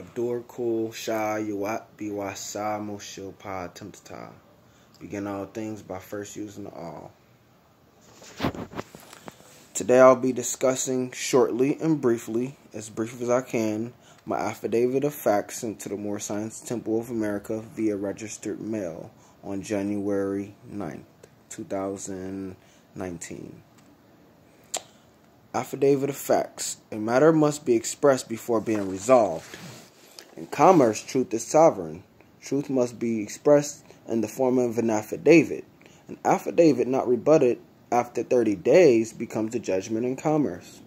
Abdur Kul Shah Yuat Biwasa Moshil Pa Timtata. Begin all things by first using the all. Today I'll be discussing shortly and briefly, as brief as I can, my affidavit of facts sent to the Moorish Science Temple of America via registered mail on January 9th, 2019. Affidavit of facts. A matter must be expressed before being resolved. In commerce, truth is sovereign. Truth must be expressed in the form of an affidavit. An affidavit not rebutted after 30 days becomes a judgment in commerce.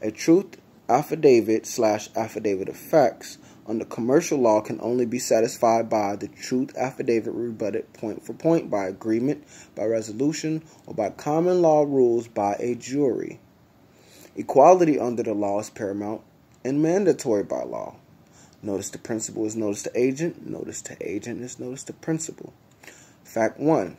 A truth affidavit / affidavit of facts under commercial law can only be satisfied by the truth affidavit rebutted point for point by agreement, by resolution, or by common law rules by a jury. Equality under the law is paramount and mandatory by law. Notice to principal is notice to agent. Notice to agent is notice to principal. Fact 1.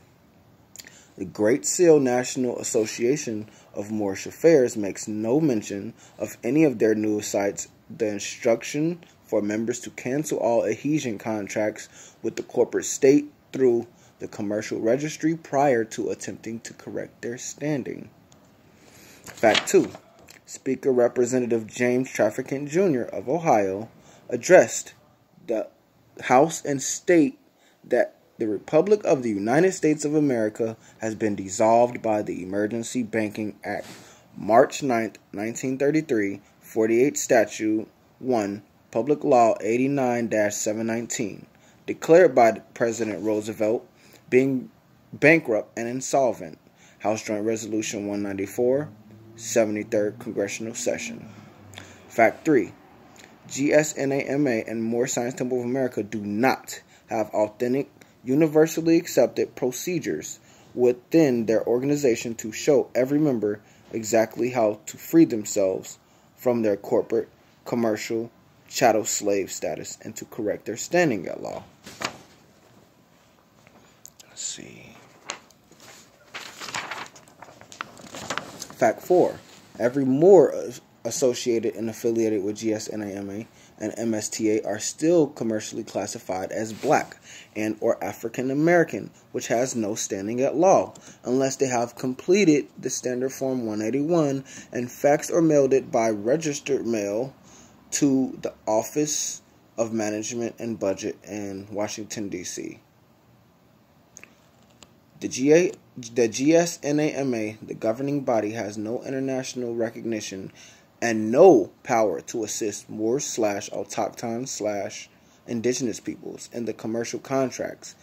The Great Seal National Association of Moorish Affairs makes no mention of any of their news sites the instruction for members to cancel all adhesion contracts with the corporate state through the commercial registry prior to attempting to correct their standing. Fact 2. Speaker Representative James Traficant Jr. of Ohio addressed the House and state that the Republic of the United States of America has been dissolved by the Emergency Banking Act, March 9, 1933, 48 Statute 1, Public Law 89-719, declared by President Roosevelt being bankrupt and insolvent, House Joint Resolution 194, 73rd Congressional Session. Fact 3. GSNAMA and Moorish Science Temple of America do not have authentic, universally accepted procedures within their organization to show every member exactly how to free themselves from their corporate, commercial, chattel slave status and to correct their standing at law. Let's see. Fact 4. Every Moor associated and affiliated with GSNAMA and MSTA are still commercially classified as black and or African American, which has no standing at law, unless they have completed the Standard Form 181 and faxed or mailed it by registered mail to the Office of Management and Budget in Washington, D.C. The GSNAMA, the governing body, has no international recognition and no power to assist Moors / autochthon / indigenous peoples in the commercial contracts,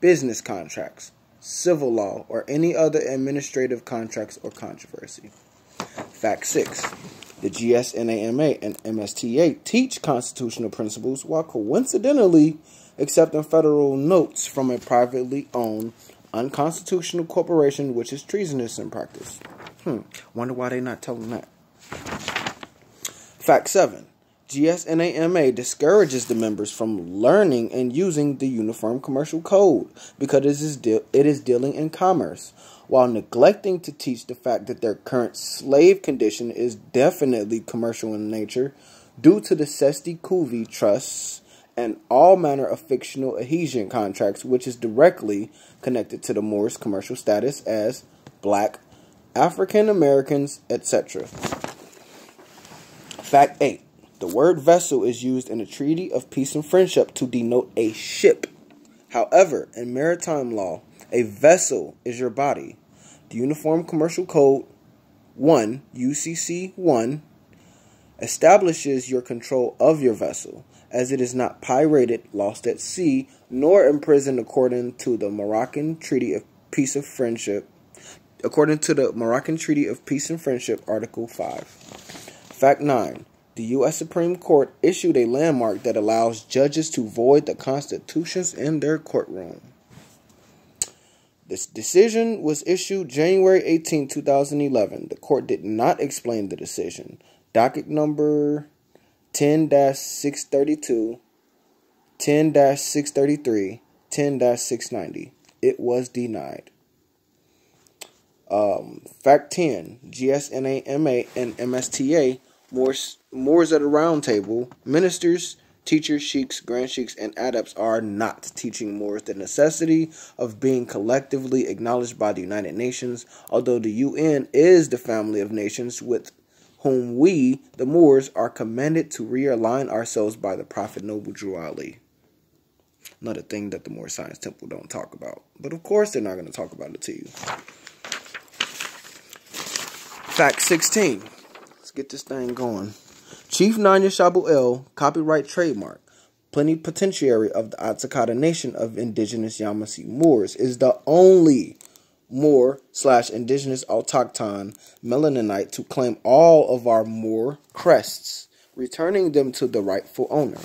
business contracts, civil law, or any other administrative contracts or controversy. Fact 6. The GSNAMA and MSTA teach constitutional principles while coincidentally accepting federal notes from a privately owned unconstitutional corporation which is treasonous in practice. Wonder why they're not telling that. Fact 7. GSNAMA discourages the members from learning and using the Uniform Commercial Code because it is dealing in commerce, while neglecting to teach the fact that their current slave condition is definitely commercial in nature due to the Sesti Kuvi trusts and all manner of fictional adhesion contracts, which is directly connected to the Moorish commercial status as black, African Americans, etc. Fact 8. The word vessel is used in a treaty of peace and friendship to denote a ship. However, in maritime law, a vessel is your body. The Uniform Commercial Code 1, UCC 1, establishes your control of your vessel, as it is not pirated, lost at sea, nor imprisoned according to the Moroccan Treaty of Peace and Friendship, Article 5. Fact 9. The U.S. Supreme Court issued a landmark that allows judges to void the constitutions in their courtroom. This decision was issued January 18, 2011. The court did not explain the decision. Docket number 10-632, 10-633, 10-690. It was denied. Fact 10. GSNAMA and MSTA, Moors at a round table, ministers teachers, sheiks, grand sheiks, and adepts are not teaching Moors the necessity of being collectively acknowledged by the United Nations, although the UN is the family of nations with whom we, the Moors, are commanded to realign ourselves by the Prophet Noble Drew Ali. Another thing that the Moorish Science Temple don't talk about. But of course they're not going to talk about it to you. Fact 16. Let's get this thing going. Chief Nanya Shabu El, copyright trademark, plenipotentiary of the Atakata Nation of indigenous Yamasee Moors, is the only Moor/indigenous autochthon Melaninite to claim all of our Moor crests, returning them to the rightful owner.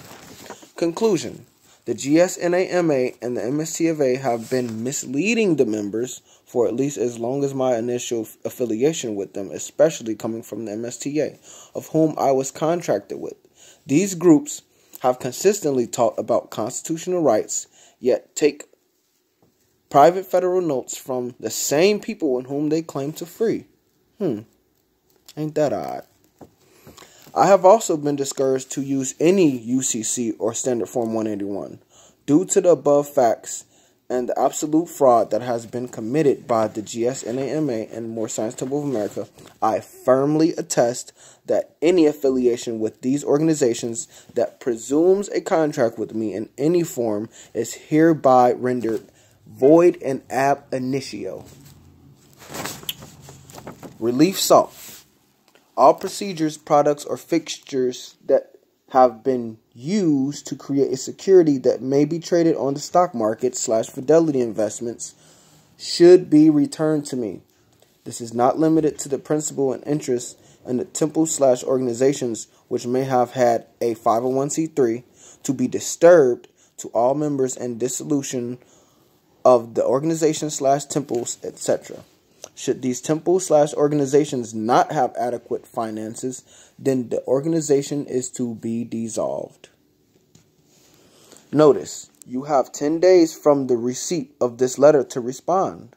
Conclusion. The GSNAMA and the MSTofA have been misleading the members for at least as long as my initial affiliation with them, especially coming from the MSTA, of whom I was contracted with. These groups have consistently taught about constitutional rights, yet take private federal notes from the same people in whom they claim to free. Ain't that odd? I have also been discouraged to use any UCC or Standard Form 181. Due to the above facts and the absolute fraud that has been committed by the GSNAMA and Moorish Science Temple of America, I firmly attest that any affiliation with these organizations that presumes a contract with me in any form is hereby rendered void and ab initio. Relief sought. All procedures, products, or fixtures that have been used to create a security that may be traded on the stock market / fidelity investments should be returned to me. This is not limited to the principal and interest in the temple / organizations which may have had a 501c3 to be disturbed to all members and dissolution of the organization / temples, etc. Should these temples / organizations not have adequate finances, then the organization is to be dissolved. Notice, you have 10 days from the receipt of this letter to respond.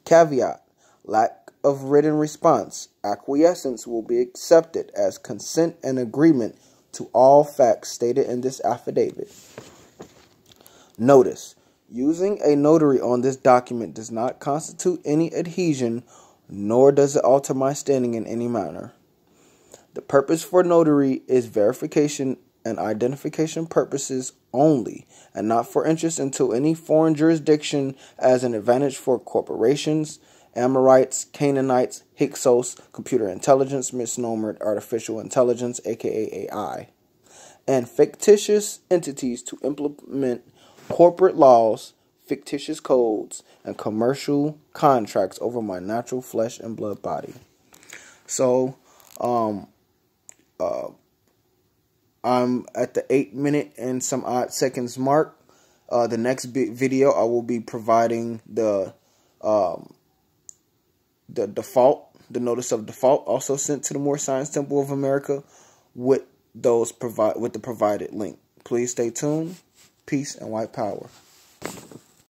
Caveat, lack of written response. Acquiescence will be accepted as consent and agreement to all facts stated in this affidavit. Notice, using a notary on this document does not constitute any adhesion, nor does it alter my standing in any manner. The purpose for notary is verification and identification purposes only, and not for interest into any foreign jurisdiction as an advantage for corporations, Amorites, Canaanites, Hyksos, computer intelligence, misnomered artificial intelligence, aka AI, and fictitious entities to implement corporate laws, fictitious codes, and commercial contracts over my natural flesh and blood body. So, I'm at the 8 minute and some odd seconds mark. The next video, I will be providing the default, the notice of default, also sent to the Moorish Science Temple of America with the provided link. Please stay tuned. Peace and white power.